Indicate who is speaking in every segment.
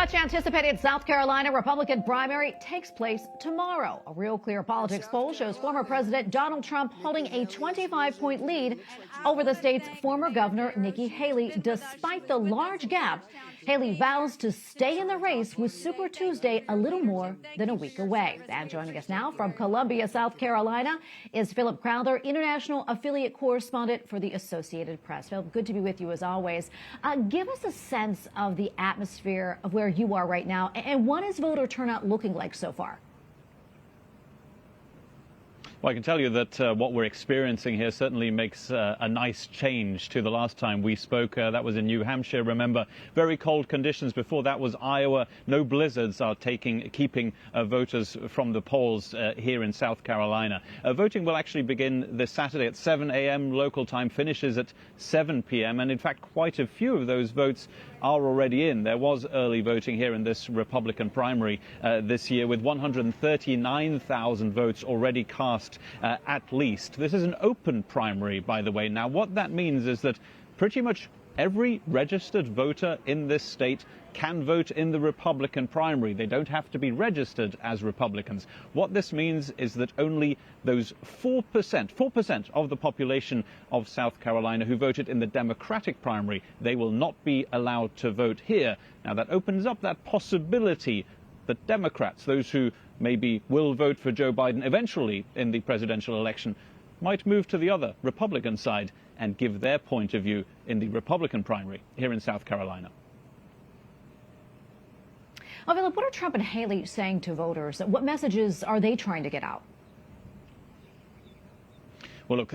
Speaker 1: much anticipated South Carolina Republican primary takes place tomorrow. A Real Clear Politics poll shows former President Donald Trump holding a 25-point lead over the state's former governor, Nikki Haley, despite the large gap. Haley vows to stay in the race with Super Tuesday a little more than a week away. And joining us now from Columbia, South Carolina, is Philip Crowther, international affiliate correspondent for the Associated Press. Philip, good to be with you as always. Give us a sense of the atmosphere of where you are right now, and what is voter turnout looking like so far?
Speaker 2: Well, I can tell you that what we're experiencing here certainly makes a nice change to the last time we spoke. That was in New Hampshire. Remember, very cold conditions. Before that was Iowa. No blizzards are keeping voters from the polls here in South Carolina. Voting will actually begin this Saturday at 7 a.m. local time, finishes at 7 p.m. And in fact, quite a few of those votes are already in. There was early voting here in this Republican primary this year, with 139,000 votes already cast at least. This is an open primary, by the way. Now, what that means is that pretty much every registered voter in this state can vote in the Republican primary. They don't have to be registered as Republicans. What this means is that only those 4% of the population of South Carolina who voted in the Democratic primary, they will not be allowed to vote here. Now, that opens up that possibility that Democrats, those who maybe will vote for Joe Biden eventually in the presidential election, might move to the other Republican side and give their point of view in the Republican primary here in South Carolina.
Speaker 1: Well, Philip, what are Trump and Haley saying to voters? What messages are they trying to get out?
Speaker 2: Well, look,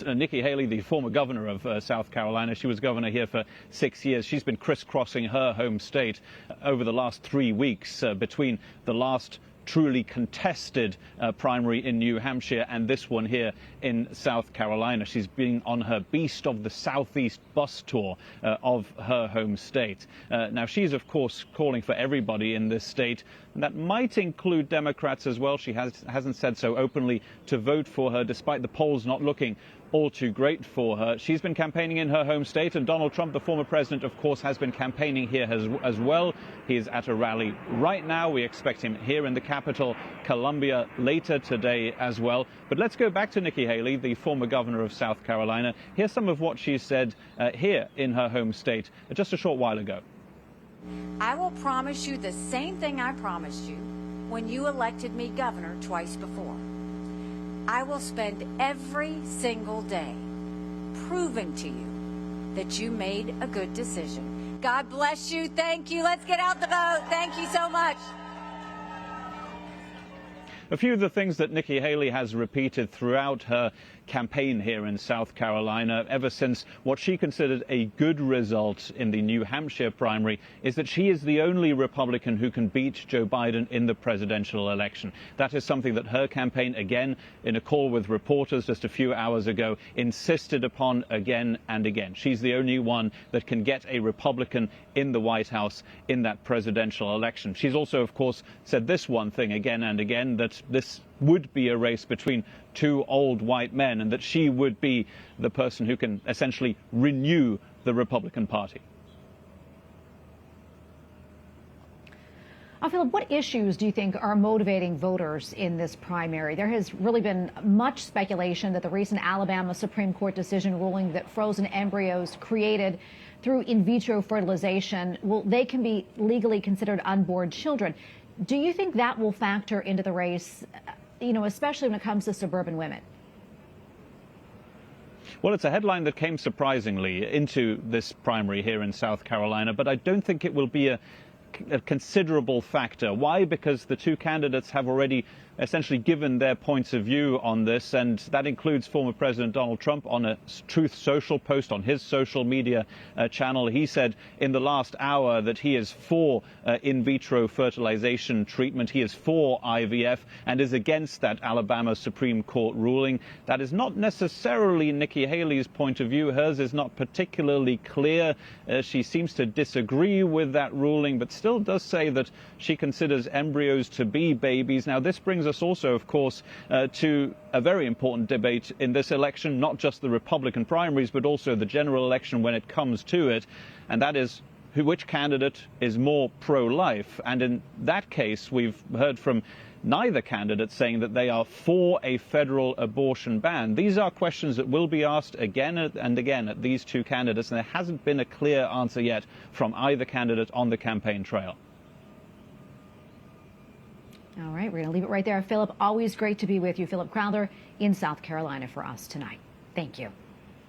Speaker 2: Nikki Haley, the former governor of South Carolina, she was governor here for 6 years. She's been crisscrossing her home state over the last 3 weeks between the last truly contested primary in New Hampshire and this one here in South Carolina. She's been on her Beast of the Southeast bus tour of her home state. Now, she's, of course, calling for everybody in this state, and that might include Democrats as well. She hasn't said so openly, to vote for her, despite the polls not looking all too great for her. She's been campaigning in her home state, and Donald Trump, the former president, of course, has been campaigning here as well. He is at a rally right now. We expect him here in the capital, Columbia, later today as well. But let's go back to Nikki Haley, the former governor of South Carolina. Here's some of what she said here in her home state just a short while ago.
Speaker 3: I will promise you the same thing I promised you when you elected me governor twice before. I will spend every single day proving to you that you made a good decision. God bless you. Thank you. Let's get out the vote. Thank you so much.
Speaker 2: A few of the things that Nikki Haley has repeated throughout her campaign here in South Carolina, ever since what she considered a good result in the New Hampshire primary, is that she is the only Republican who can beat Joe Biden in the presidential election. That is something that her campaign, again, in a call with reporters just a few hours ago, insisted upon again and again. She's the only one that can get a Republican in the White House in that presidential election. She's also, of course, said this one thing again and again, that this would be a race between two old white men, and that she would be the person who can essentially renew the Republican Party.
Speaker 1: Philip, what issues do you think are motivating voters in this primary? There has really been much speculation that the recent Alabama Supreme Court decision ruling that frozen embryos created through in vitro fertilization, well, they can be legally considered unborn children. Do you think that will factor into the race, especially when it comes to suburban women?
Speaker 2: Well, it's a headline that came surprisingly into this primary here in South Carolina, but I don't think it will be a considerable factor. Why? Because the two candidates have already essentially given their points of view on this, and that includes former President Donald Trump. On a Truth Social post on his social media channel, he said in the last hour that he is for in vitro fertilization treatment. He is for IVF and is against that Alabama Supreme Court ruling. That is not necessarily Nikki Haley's point of view. Hers is not particularly clear. She seems to disagree with that ruling, but still does say that she considers embryos to be babies. Now, this brings us also, of course, to a very important debate in this election, not just the Republican primaries, but also the general election when it comes to it. And that is, which candidate is more pro-life. And in that case, we've heard from neither candidate saying that they are for a federal abortion ban. These are questions that will be asked again and again at these two candidates, and there hasn't been a clear answer yet from either candidate on the campaign trail.
Speaker 1: All right, we're going to leave it right there. Philip, always great to be with you. Philip Crowther in South Carolina for us tonight. Thank you.